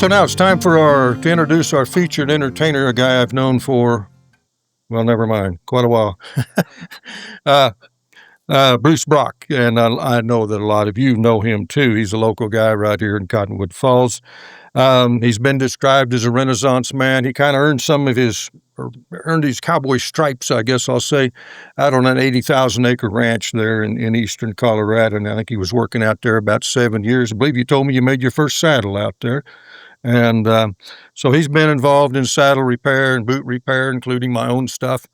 So now it's time to introduce our featured entertainer, a guy I've known for, well, never mind, quite a while. Bruce Brock, and I know that a lot of you know him too. He's a local guy right here in Cottonwood Falls. He's been described as a Renaissance man. He kind of earned his cowboy stripes, I guess I'll say, out on an 80,000 acre ranch there in eastern Colorado. And I think he was working out there about 7 years. I believe you told me you made your first saddle out there. And so he's been involved in saddle repair and boot repair, including my own stuff,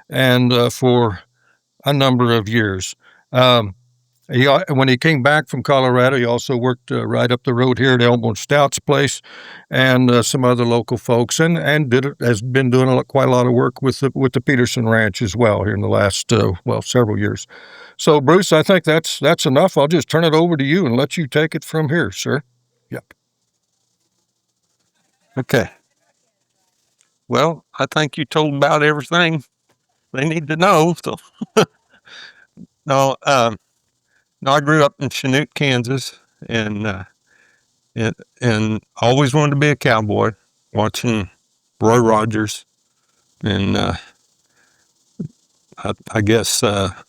and for a number of years. When he came back from Colorado, he also worked right up the road here at Elmo Stout's place, and some other local folks, and has been doing quite a lot of work with the Peterson Ranch as well here in the last several years. So, Bruce, I think that's enough. I'll just turn it over to you and let you take it from here, sir. Yep. Okay. Well, I think you told about everything they need to know. So, no, I grew up in Chanute, Kansas, and always wanted to be a cowboy, watching Roy Rogers, and I guess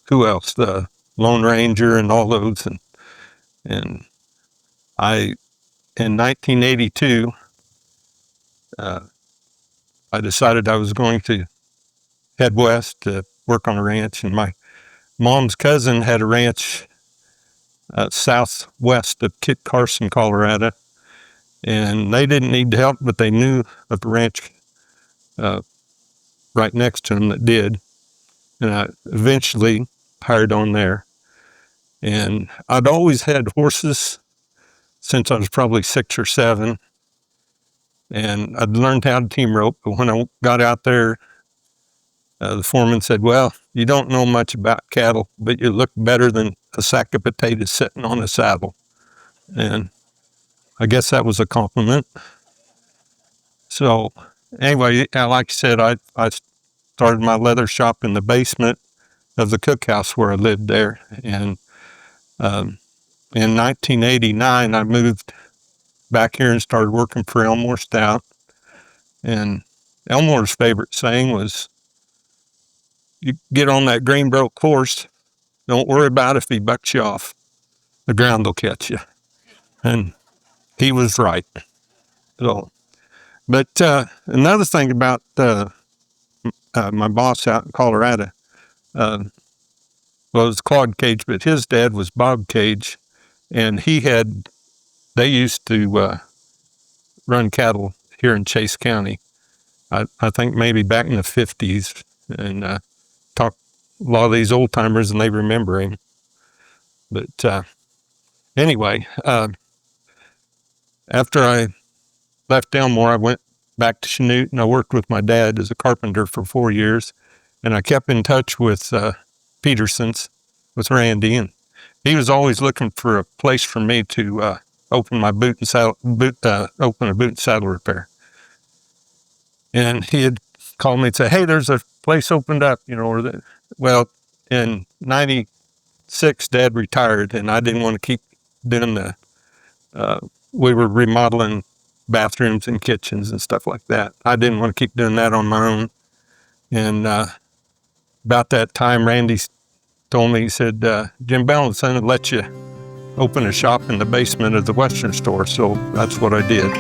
who else? The Lone Ranger and all those, and in 1982. I decided I was going to head west to work on a ranch, and my mom's cousin had a ranch southwest of Kit Carson, Colorado, and they didn't need help, but they knew of the ranch right next to them that did, and I eventually hired on there. And I'd always had horses since I was probably 6 or 7, and I'd learned how to team rope, but when I got out there, the foreman said, "Well, you don't know much about cattle, but you look better than a sack of potatoes sitting on a saddle." And I guess that was a compliment. So anyway, like I said, I started my leather shop in the basement of the cookhouse where I lived there. And in 1989, I moved back here and started working for Elmore Stout. And Elmore's favorite saying was, "You get on that Greenbrook horse, don't worry about if he bucks you off. The ground will catch you." And he was right. So, but another thing about my boss out in Colorado, it was Claude Cage, but his dad was Bob Cage, and they used to run cattle here in Chase County. I think maybe back in the 50s, and talked a lot of these old timers, and they remember him. But anyway, after I left Elmore, I went back to Chanute, and I worked with my dad as a carpenter for 4 years, and I kept in touch with Peterson's, with Randy, and he was always looking for a place for me to open a boot and saddle repair. And he had called me and said, "Hey, there's a place opened up, well, in 96, Dad retired, and I didn't want to keep doing we were remodeling bathrooms and kitchens and stuff like that. I didn't want to keep doing that on my own. And about that time, Randy told me, he said, "Jim Ballinson would let you open a shop in the basement of the Western store." So that's what I did.